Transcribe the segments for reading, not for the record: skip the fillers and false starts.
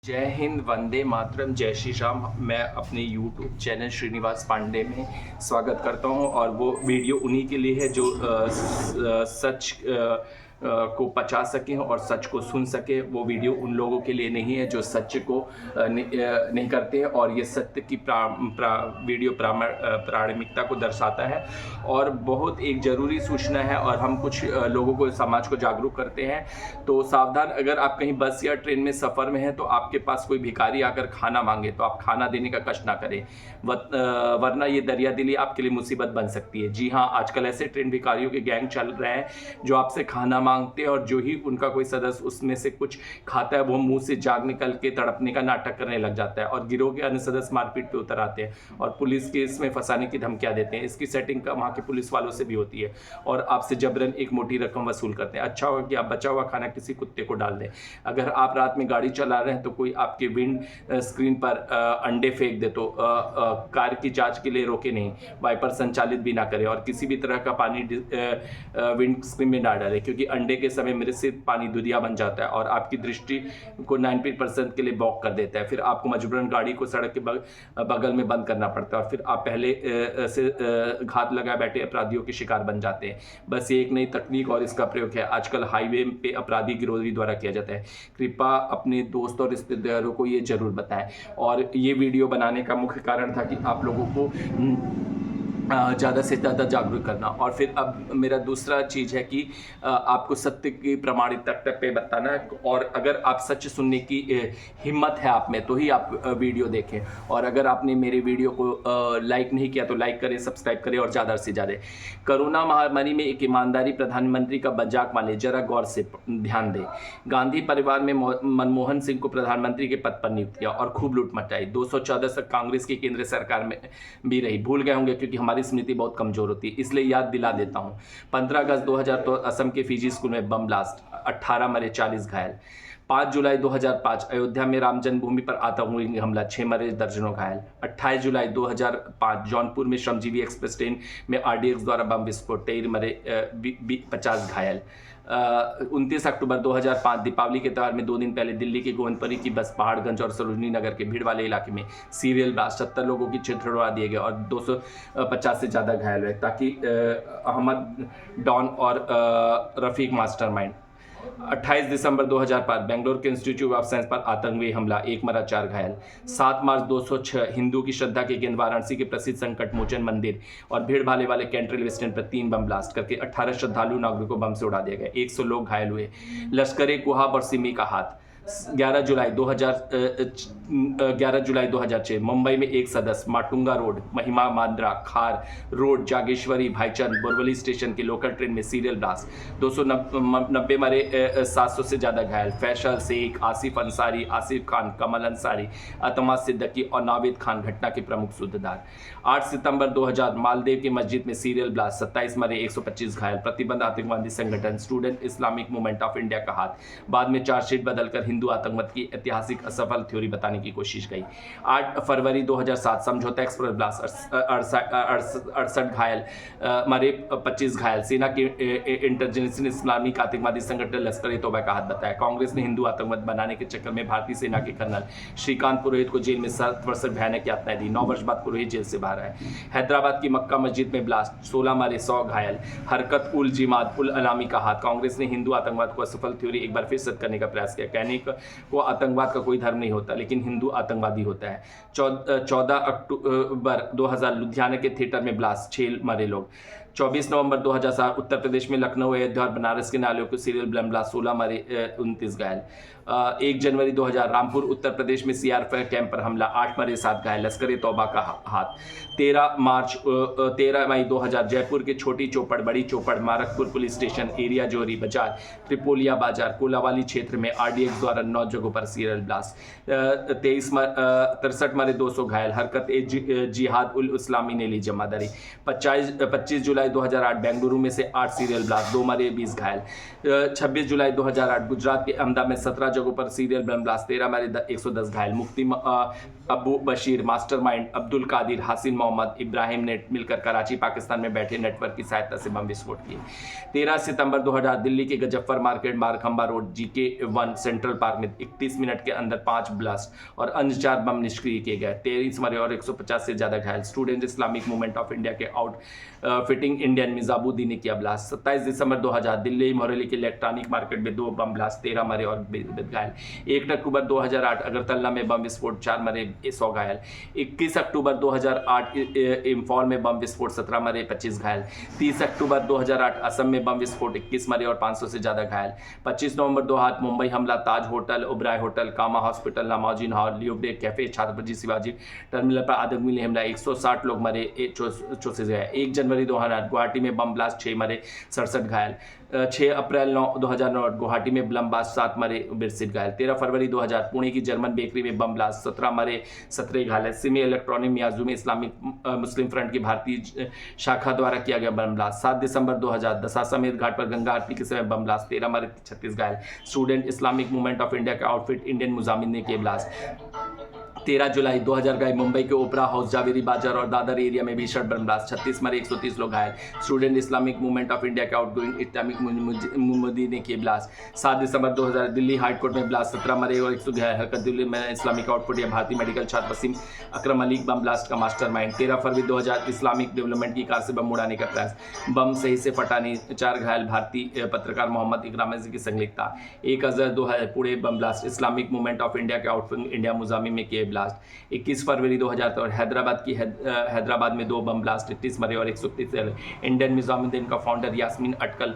जय हिंद, वंदे मातरम, जय श्री राम। मैं अपने यूट्यूब चैनल श्रीनिवास पांडे में स्वागत करता हूं और वो वीडियो उन्हीं के लिए है जो सच को पचा सकें और सच को सुन सके। वो वीडियो उन लोगों के लिए नहीं है जो सच को नहीं करते हैं, और ये सत्य की वीडियो प्रामाणिकता को दर्शाता है और बहुत एक ज़रूरी सूचना है। और हम कुछ लोगों को, समाज को जागरूक करते हैं। तो सावधान, अगर आप कहीं बस या ट्रेन में सफ़र में हैं तो आपके पास कोई भिखारी आकर खाना मांगे तो आप खाना देने का कष्ट ना करें, वरना ये दरिया दिली आपके लिए मुसीबत बन सकती है। जी हाँ, आजकल ऐसे ट्रेन भिखारियों के गैंग चल रहे हैं जो आपसे खाना मांगते हैं और जो ही उनका कोई सदस्य उसमें से कुछ खाता है वो मुंह से जाग निकल के तड़पने का नाटक करने लग जाता है और गिरोह के अन्य सदस्य मारपीट पे उतर आते हैं और पुलिस के इसमें फंसाने की धमकियां देते हैं। इसकी सेटिंग का वहाँ के पुलिस वालों से भी होती है और आपसे जबरन एक मोटी रकम वसूल करते हैं। अच्छा होगा कि आप बचा हुआ खाना किसी कुत्ते को डाल दें। अगर आप रात में गाड़ी चला रहे हैं तो कोई आपके विंड स्क्रीन पर अंडे फेंक दे तो कार की जांच के लिए रोके नहीं, वाइपर संचालित भी ना करें और किसी भी तरह का पानी विंड स्क्रीन में ना डालें, क्योंकि अंडे के समय मिश्रित पानी दुधिया बन जाता है और आपकी दृष्टि को 90% के लिए ब्लॉक कर देता है। फिर आपको मजबूरन गाड़ी को सड़क के बगल में बंद करना पड़ता है और फिर आप पहले से घात लगाए बैठे अपराधियों के शिकार बन जाते हैं। बस ये एक नई तकनीक और इसका प्रयोग है आजकल हाईवे पे अपराधी गिरोही द्वारा किया जाता है। कृपया अपने दोस्तों और रिश्तेदारों को ये जरूर बताएं। और ये वीडियो बनाने का मुख्य कारण था कि आप लोगों को ज़्यादा से ज़्यादा जागरूक करना। और फिर अब मेरा दूसरा चीज़ है कि आपको सत्य की प्रमाणित तक पे बताना है। और अगर आप सच सुनने की हिम्मत है आप में तो ही आप वीडियो देखें। और अगर आपने मेरे वीडियो को लाइक नहीं किया तो लाइक करें, सब्सक्राइब करें और ज़्यादा से ज़्यादा। कोरोना महामारी में एक ईमानदारी प्रधानमंत्री का मजाक माने, जरा गौर से ध्यान दें। गांधी परिवार में मनमोहन सिंह को प्रधानमंत्री के पद पर नियुक्त किया और खूब लूट मचाई। 214 तक कांग्रेस की केंद्र सरकार में भी रही। भूल गए होंगे क्योंकि हमारी स्मृति बहुत कमजोर होती है, इसलिए याद दिला देता हूं। 15 अगस्त 2000 तो असम के फीजी स्कूल में बम ब्लास्ट, 18 मरे, 40 घायल। 5 जुलाई 2005 अयोध्या में राम जन्मभूमि पर आतंकी हमला, 6 मरे, दर्जनों घायल। 28 जुलाई 2005 जौनपुर में श्रमजीवी एक्सप्रेस ट्रेन में आरडीएक्स द्वारा बम विस्फोट, 23 मरे, 50 घायल। 29 अक्टूबर 2005 दीपावली के त्यौहार में 2 दिन पहले दिल्ली के गोविंदपुरी की बस पहाड़गंज और सरोजनी नगर के भीड़ वाले इलाके में सीरियल ब्लास्ट, 70 लोगों की छित्र उड़ा दिए गए और 250 से ज़्यादा घायल हुए, ताकि अहमद डॉन और रफीक मास्टरमाइंड। 28 दिसंबर 2005 बेंगलोर के इंस्टीट्यूट ऑफ साइंस पर आतंकी हमला, 1 मरा, 4 घायल। 7 मार्च 206 हिंदू की श्रद्धा के केंद्र वाराणसी के प्रसिद्ध संकट मोचन मंदिर और भीड़ भाले वाले कैंट रेलवे स्टेशन पर 3 बम ब्लास्ट करके 18 श्रद्धालु नागरिकों को बम से उड़ा दिया गया, 100 लोग घायल हुए। लश्कर कुहाब और सिमी का हाथ। 11 जुलाई 2006 मुंबई में एक सदस्य माटुंगा रोड, महिमा मांद्रा, खार रोड, जागेश्वरी, भाईचंद, बोरवली स्टेशन के लोकल ट्रेन में सीरियल ब्लास्ट, 290 मरे, 700 से ज़्यादा घायल। फैसल शेख, आसिफ अंसारी, आसिफ खान, कमल अंसारी, अतमा सिद्दीकी और नावेद खान घटना के प्रमुख सूत्रधार। 8 सितंबर 2000 मालदीव की मस्जिद में सीरियल ब्लास्ट, 27 मरे, 125 घायल। प्रतिबंध आतंकवादी संगठन student Islamic movement of India का हाथ। बाद में चार्जशीट बदलकर हिंदू आतंकवाद की ऐतिहासिक असफल थ्योरी बताने की कोशिश गई। 8 फरवरी 2007 समझौता एक्सप्रेस ब्लास्ट, 68 घायल, मरे, 25 घायल। सेना की इंटेलिजेंस ने इस्लामिक आतंकवादी संगठन लश्कर ए तौबा का हाथ बताया। कांग्रेस ने हिंदू आतंकवाद बनाने के चक्कर में भारतीय सेना के कर्नल श्रीकांत पुरोहित को जेल में 7 वर्ष भयानक यातनाएं दी। 9 वर्ष बाद पुरोहित जेल से बाहर आए। हैदराबाद की मक्का मस्जिद में ब्लास्ट, 16 मरे, 100 घायल। हरकत उल जिमाद उल अलामी का हाथ। कांग्रेस ने हिंदू आतंकवाद को असफल थ्योरी एक बार फिर सिद्ध करने का प्रयास किया। कहने को आतंकवाद का कोई धर्म नहीं होता, लेकिन हिंदू आतंकवादी होता है। 14 अक्टूबर 2000 लुधियाना के थिएटर में ब्लास्ट, 6 मरे लोग। 24 नवंबर 2007 उत्तर प्रदेश में लखनऊ, अयोध्या और बनारस के नालियों को सीरियल बम ब्लास्ट, 16 मरे, 29 घायल। 1 जनवरी 2000 रामपुर उत्तर प्रदेश में सीआरपीएफ कैंप पर हमला, 8 मरे, 7 घायल। लश्कर ए तौबा का हाथ। 13 मई 2000 जयपुर के छोटी चौपड़, बड़ी चौपड़, मारकपुर पुलिस स्टेशन, एरिया जोरी बाजार, त्रिपोलिया बाजार, कोलावाली क्षेत्र में आरडीएक्स द्वारा 9 जगहों पर सीरियल ब्लास्ट, 63 मरे, 200 घायल। हरकत जिहाद उल इस्लामी ने ली जिम्मेदारी। 25 जुलाई 2008 बेंगलुरु में से 8 सीरियल ब्लास्ट, 2 मरे, 20 घायल। 26 जुलाई 2008 गुजरात के अहमदाबाद में 17 जगहों पर सीरियल बम ब्लास्ट, 13 मारे, 110 घायल। मुफ्ती अबू बशीर, मास्टरमाइंड अब्दुल कादिर, हासिन मोहम्मद, इब्राहिम ने मिलकर कराची पाकिस्तान में बैठे नेटवर्क की सहायता से बम विस्फोट किए। 13 सितंबर 2000 दिल्ली के Ghaffar Market, Barakhamba Road, GK1 Central Park में 31 मिनट के अंदर 5 ब्लास्ट और अन्य 4 बम निष्क्रिय किए गए। 23 मरे और 150 से ज्यादा घायल। Student Islamic movement of India के फिटिंग इंडियन मिजाबुद्दीन ने किया ब्लास्ट। 27 दिसंबर 2000 दिल्ली मोहाली के इलेक्ट्रॉनिक मार्केट में 2 बम ब्लास्ट, 13 मरे और 20 घायल। 1 अक्टूबर 2008 अगरतला में बम विस्फोट, 4 मरे, 100 घायल। 21 अक्टूबर 2008 इम्फॉल में बम विस्फोट, 17 मरे, 25 घायल। 30 अक्टूबर 2008 असम में बम विस्फोट, 21 मरे और 500 से ज्यादा घायल। 25 नवंबर 2008 मुंबई हमला, Taj Hotel, Oberoi Hotel, Cama Hospital, नामाजीन हॉल, Leopold Cafe, Chhatrapati Shivaji Terminal पर आतंकवादी हमला, 160 लोग मरे, 1 से गए। 1 जनवरी 2008 गुवाहाटी में बम ब्लास्ट, 6 मरे, 67 घायल। 6 अप्रैल 2009 गुवाहाटी में बम ब्लास्ट, 7 मरे, 62 घायल। 13 फरवरी 2000 पुणे की जर्मन बेकरी में बम ब्लास्ट, 17 मरे, 17 घायल। सिमी इलेक्ट्रॉनिक मियाजू में इस्लामिक मुस्लिम फ्रंट की भारतीय शाखा द्वारा किया गया बम ब्लास्ट। 7 दिसंबर 2000 दसा समेत घाट पर गंगा आरती के समय बम ब्लास्ट, 13 मरे, 36 घायल। Student Islamic movement of India का आउटफिट इंडियन मुजामिन ने किए ब्लास्ट। 13 जुलाई 2000 गए मुंबई के ओपरा हाउस, जावेरी बाजार और दादर एरिया में भीषण बम ब्लास्ट, 36 मरे, 130 लोग घायल। Student Islamic movement of India के आउटगोइंग इस्लामिक मोदी ने किए ब्लास्ट। 7 दिसंबर 2000 दिल्ली हाई कोर्ट में ब्लास्ट, 17 मरे और 100 घायल। हरकत दिल्ली में इस्लामिक आउटपुट या भारतीय मेडिकल छात्र वसीम अकरम अली बम ब्लास्ट का मास्टरमाइंड। 13 फरवरी 2000 इस्लामिक डेवलपमेंट की कार से बम उड़ाने का प्रयास, बम सही से फटा नहीं, 4 घायल। भारतीय पत्रकार मोहम्मद इकराम की संलिप्तता। 1 अगस्त 2000 Pune bomb blast, Islamic movement of India के आउटगोइंग इंडिया मुजामिन में किए ब्लास्ट। 21 फरवरी 2000 और हैदराबाद में 2 बम ब्लास्ट, 31 मरे और 130। इंडियन मुजामिन का फाउंडर यास्मीन अटकल,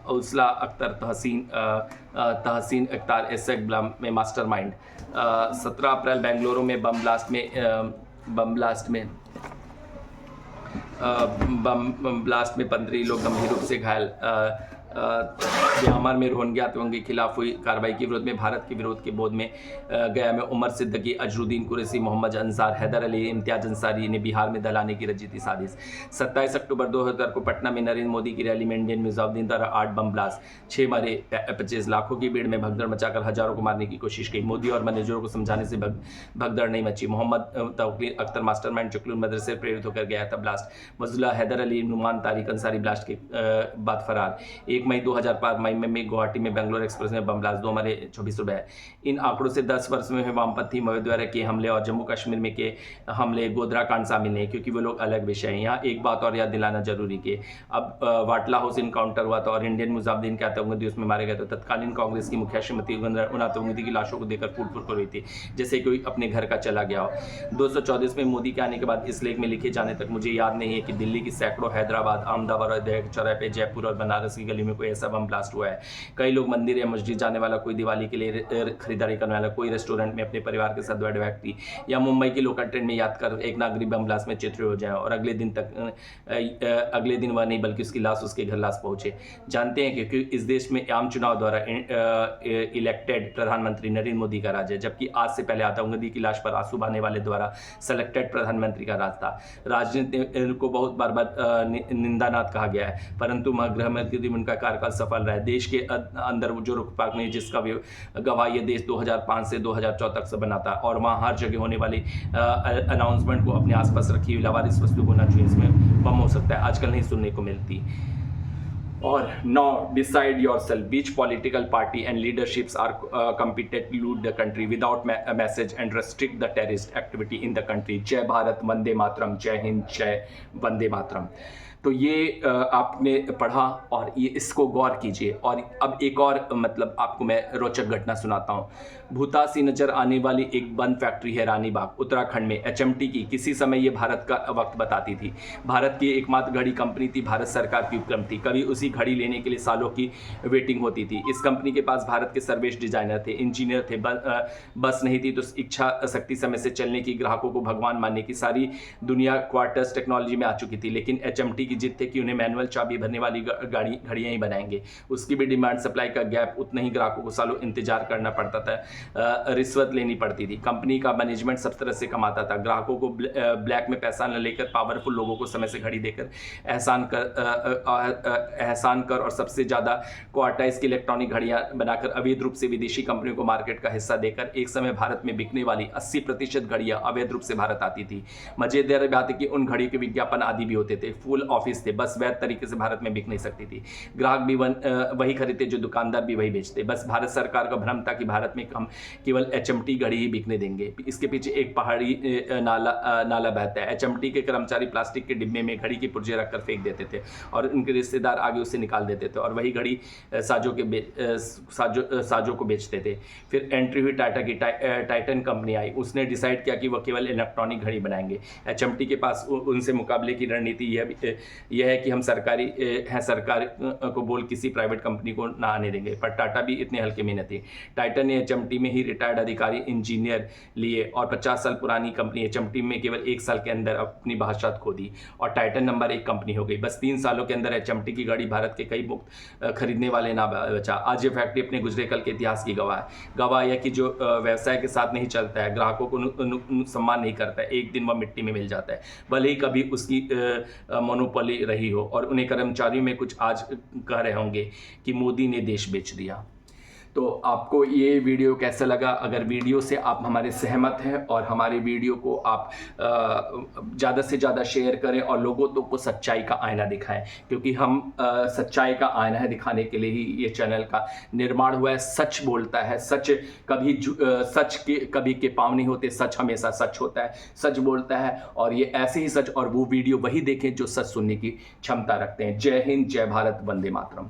उस्ला अख्तर, तहसीन अख्तार एसएक बम में मास्टरमाइंड। 17 अप्रैल बेंगलुरु में बम ब्लास्ट में 15 लोग गंभीर रूप से घायल। म्यांमार में रोहिंग्या आतंकियों के खिलाफ हुई कार्रवाई के विरोध में भारत के विरोध के बोध में गया में उमर सिद्दीकी, अजरुद्दीन कुरैशी, मोहम्मद अंसार, हैदर अली, इम्तियाज अंसारी ने बिहार में दलाने की रची थी साजिश। 27 अक्टूबर 2000 को पटना में नरेंद्र मोदी की रैली में इंडियन मुजाहिदीन द्वारा 8 बम ब्लास्ट, 6 मरे, 25 लाखों की भीड़ में भगदड़ मचाकर हजारों को मारने की कोशिश की। मोदी और मैनेजरों को समझाने से भगदड़ नहीं मची। मोहम्मद तौकीर अख्तर मास्टरमाइंड जुकलून मदरसे से प्रेरित होकर गया था ब्लास्ट। मजुल्ला, हैदर अली, नुमान, तारिक अंसारी ब्लास्ट के बाद फरार। 1 मई 2005 मई में गुवाहाटी में बेंगलोर एक्सप्रेस में बम ब्लास्ट, 2 मरे, 24 रुपए। इन आंकड़ों से 10 वर्ष में वामपंथी मौलवियों द्वारा किए हमले और जम्मू कश्मीर में के हमले, गोधरा कांड शामिल नहीं, क्योंकि वो लोग अलग विषय हैं। यहाँ एक बात और याद दिलाना जरूरी कि अब वाटला हाउस इनकाउंटर हुआ था और इंडियन मुजाहिदीन के आतंकवादी उसमें मारे गए थे। तत्कालीन कांग्रेस की मुखिया श्रीमती उन आतंकवादी की लाशों को देखकर फूट कर रही थी, जैसे कोई अपने घर का चला गया हो। 214 में मोदी के आने के बाद इस लेख में लिखे जाने तक मुझे याद नहीं है कि दिल्ली की सैकड़ों, हैदराबाद, अहमदाबाद और चौराहे पे, जयपुर और बनारस की गली में कोई ऐसा बम ब्लास्ट हुआ है। कई लोग मंदिर या मस्जिद जाने वाला, कोई दिवाली के लिए खरीदारी करने वाला, कोई रेस्टोरेंट में अपने परिवार के साथ बैठे व्यक्ति या मुंबई की लोकल ट्रेन में याद कर एक नागरिक बम ब्लास्ट में चित्र हो जाए और अगले दिन वह नहीं बल्कि उसकी लाश उसके घर लाश पहुंचे। जानते हैं क्योंकि इस देश में आम चुनाव द्वारा इलेक्टेड प्रधानमंत्री नरेंद्र मोदी का राज है, जबकि आज से पहले आतंकवादी की लाश पर आंसू बहाने वाले द्वारा सेलेक्टेड प्रधानमंत्री का राज था। राजनीति को बहुत बार निंदानाथ कहा गया है, परंतु गृह मंत्री उनका कार्यकाल सफल रहा है। देश के अंदर जो रुकपाक नहीं, जिसका गवाह ये देश 2005 से 2014 तक से बनाता और वहाँ हर जगह होने वाली अनाउंसमेंट को अपने आसपास रखी हुई लावारिस वस्तु होना चाहिए, इसमें बम हो सकता है, आजकल नहीं सुनने को मिलती। और now decide yourself which political party and leaderships are competent to lead the country without a message and restrict the terrorist activity in the country। जय भारत, वंदे मातरम, जय हिंद, जय वंदे मातरम। तो ये आपने पढ़ा और ये इसको गौर कीजिए। और अब एक और आपको मैं रोचक घटना सुनाता हूँ। भूता सी नजर आने वाली एक बंद फैक्ट्री है रानी बाग, उत्तराखंड में, HMT की। किसी समय ये भारत का वक्त बताती थी। भारत की एकमात्र घड़ी कंपनी थी, भारत सरकार की उपक्रम थी। कभी उसी घड़ी लेने के लिए सालों की वेटिंग होती थी। इस कंपनी के पास भारत के सर्वेश्रेष्ठ डिजाइनर थे, इंजीनियर थे। बस नहीं थी तो इच्छा शक्ति समय से चलने की, ग्राहकों को भगवान मानने की। सारी दुनिया क्वार्टर्स टेक्नोलॉजी में आ चुकी थी, लेकिन HMT की जिद थी कि उन्हें मैनुअल चाबी भरने वाली घड़ियां ही बनाएंगे। उसकी भी डिमांड सप्लाई का गैप उतना ही ग्राहकों को सालों इंतजार करना पड़ता था, रिश्वत लेनी पड़ती थी। कंपनी का मैनेजमेंट सब तरह से कमाता था, ग्राहकों को ब्लैक में पैसा न लेकर पावरफुल लोगों को समय से घड़ी देकर एहसान कर और सबसे ज़्यादा क्वार्टाइज की इलेक्ट्रॉनिक घड़ियां बनाकर अवैध रूप से विदेशी कंपनियों को मार्केट का हिस्सा देकर एक समय भारत में बिकने वाली 80% घड़ियां अवैध रूप से भारत आती थी। मजेदार बात है कि उन घड़ियों के विज्ञापन आदि भी होते थे, फुल ऑफिस थे, बस वैध तरीके से भारत में बिक नहीं सकती थी। ग्राहक भी वही खरीदते जो दुकानदार भी वही बेचते। बस भारत सरकार का भ्रम था कि भारत में हम केवल HMT घड़ी ही बिकने देंगे। इसके पीछे एक पहाड़ी नाला बहता है। HMT के कर्मचारी प्लास्टिक के डिब्बे में घड़ी के पुर्जे रखकर फेंक देते थे और उनके रिश्तेदार आगे उसे निकाल देते थे और वही घड़ी साजों को बेचते थे। फिर एंट्री हुई टाटा की, टाइटन कंपनी आई। उसने डिसाइड किया कि वह केवल इलेक्ट्रॉनिक घड़ी बनाएंगे। HMT के पास उनसे मुकाबले की रणनीति यह है कि हम सरकार को बोल किसी प्राइवेट कंपनी को ना आने देंगे। पर टाटा भी इतने हल्के में नहीं थे। टाइटन ने HMT में ही रिटायर्ड अधिकारी इंजीनियर लिए और 50 साल पुरानी कंपनी HMT में केवल 1 साल के अंदर अपनी बादशाहत खो दी और टाइटन नंबर 1 कंपनी हो गई। बस 3 सालों के अंदर HMT की गाड़ी भारत के कई मुक्त खरीदने वाले ना बचा। आज ये फैक्ट्री अपने गुजरे कल के इतिहास की गवाह है कि जो व्यवसाय के साथ नहीं चलता है, ग्राहकों को सम्मान नहीं करता है, एक दिन वह मिट्टी में मिल जाता है, भले ही कभी उसकी मोनोपोली रही हो। और उन्हें कर्मचारियों में कुछ आज कह रहे होंगे कि मोदी ने देश बेच दिया। तो आपको ये वीडियो कैसा लगा? अगर वीडियो से आप हमारे सहमत हैं और हमारे वीडियो को आप ज़्यादा से ज़्यादा शेयर करें और लोगों तो को सच्चाई का आईना दिखाएं, क्योंकि हम सच्चाई का आईना है दिखाने के लिए ही ये चैनल का निर्माण हुआ है। सच बोलता है, सच कभी के पाँव नहीं होते, सच हमेशा सच होता है, सच बोलता है। और ये ऐसे ही सच और वो वीडियो वही देखें जो सच सुनने की क्षमता रखते हैं। जय हिंद, जय भारत, वंदे मातरम।